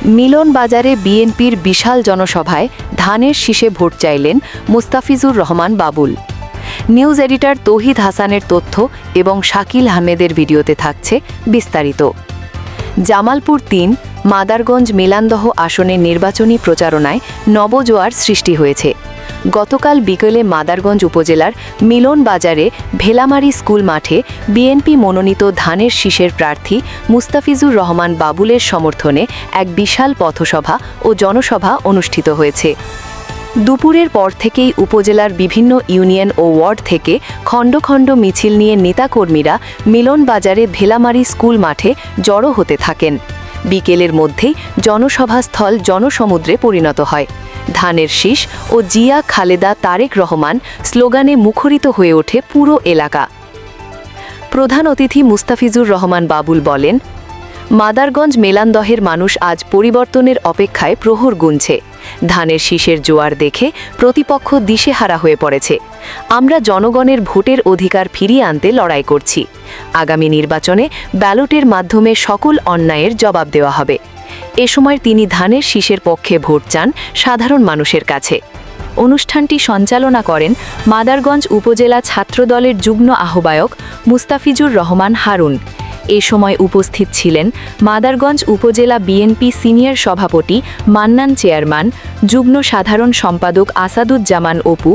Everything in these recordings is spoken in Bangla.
মিলন বাজারে বিএনপির বিশাল জনসভায় ধানের শীষে ভোট চাইলেন মুস্তাফিজুর রহমান বাবুল। নিউজ এডিটর তৌহিদ হাসানের তথ্য এবং শাকিল আহমেদের ভিডিওতে থাকছে বিস্তারিত। জামালপুর ৩ মাদারগঞ্জ মিলানদহ আসনের নির্বাচনী প্রচারণায় নবজোয়ার সৃষ্টি হয়েছে। গতকাল বিকেলে মাদারগঞ্জ উপজেলার মিলন বাজারে ভেলামারি স্কুল মাঠে বিএনপি মনোনীত ধানের শীষের প্রার্থী মুস্তাফিজুর রহমান বাবুলের সমর্থনে এক বিশাল পথসভা ও জনসভা অনুষ্ঠিত হয়েছে। দুপুরের পর থেকেই উপজেলার বিভিন্ন ইউনিয়ন ও ওয়ার্ড থেকে খণ্ড খণ্ড মিছিল নিয়ে নেতাকর্মীরা মিলন বাজারে ভেলামারি স্কুল মাঠে জড়ো হতে থাকেন। বিকেলের মধ্যেই জনসভাস্থল জনসমুদ্রে পরিণত হয়। ধানের শীষ ও জিয়া খালেদা তারেক রহমান স্লোগানে মুখরিত হয়ে ওঠে পুরো এলাকা। প্রধান অতিথি মুস্তাফিজুর রহমান বাবুল বলেন, মাদারগঞ্জ মেলান্দহের মানুষ আজ পরিবর্তনের অপেক্ষায় প্রহর গুনছে। ধানের শীষের জোয়ার দেখে প্রতিপক্ষ দিশেহারা হয়ে পড়েছে। আমরা জনগণের ভোটের অধিকার ফিরিয়ে আনতে লড়াই করছি। আগামী নির্বাচনে ব্যালটের মাধ্যমে সকল অন্যায়ের জবাব দেওয়া হবে। এ সময় তিনি ধানের শীষের পক্ষে ভোট চান সাধারণ মানুষের কাছে। অনুষ্ঠানটি সঞ্চালনা করেন মাদারগঞ্জ উপজেলা ছাত্রদলের যুগ্ম আহ্বায়ক মুস্তাফিজুর রহমান হারুন। এ সময় উপস্থিত ছিলেন মাদারগঞ্জ উপজেলা বিএনপি সিনিয়র সভাপতি মান্নান চেয়ারম্যান, যুগ্ম সাধারণ সম্পাদক আসাদুজ্জামান অপু,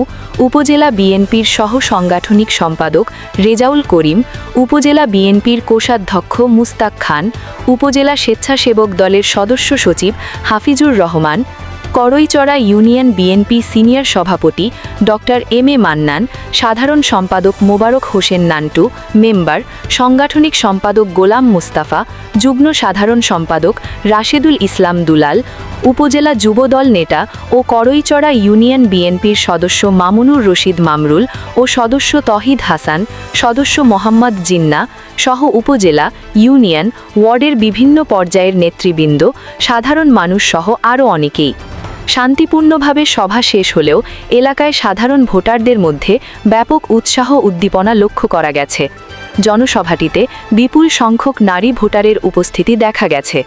উপজেলা বিএনপির সহ সাংগঠনিক সম্পাদক রেজাউল করিম, উপজেলা বিএনপির কোষাধ্যক্ষ মুস্তাক খান, উপজেলা স্বেচ্ছাসেবক দলের সদস্য সচিব হাফিজুর রহমান, করইচড়া ইউনিয়ন বিএনপি সিনিয়র সভাপতি ডক্টর এম এ মান্নান, সাধারণ সম্পাদক মোবারক হোসেন নান্টু, মেম্বার সাংগঠনিক সম্পাদক গোলাম মুস্তাফা, যুগ্ম সাধারণ সম্পাদক রাশেদুল ইসলাম দুলাল, উপজেলা যুবদল নেতা ও করইচড়া ইউনিয়ন বিএনপির সদস্য মামুনুর রশিদ মামরুল ও সদস্য তহিদ হাসান, সদস্য মোহাম্মদ জিন্না সহ উপজেলা, ইউনিয়ন, ওয়ার্ডের বিভিন্ন পর্যায়ের নেতৃবৃন্দ, সাধারণ মানুষ সহ আরও অনেকেই। শান্তিপূর্ণভাবে সভা শেষ হলেও এলাকায় সাধারণ ভোটারদের মধ্যে ব্যাপক উৎসাহ উদ্দীপনা লক্ষ্য করা গেছে। জনসভাটিতে বিপুল সংখ্যক নারী ভোটারের উপস্থিতি দেখা গেছে।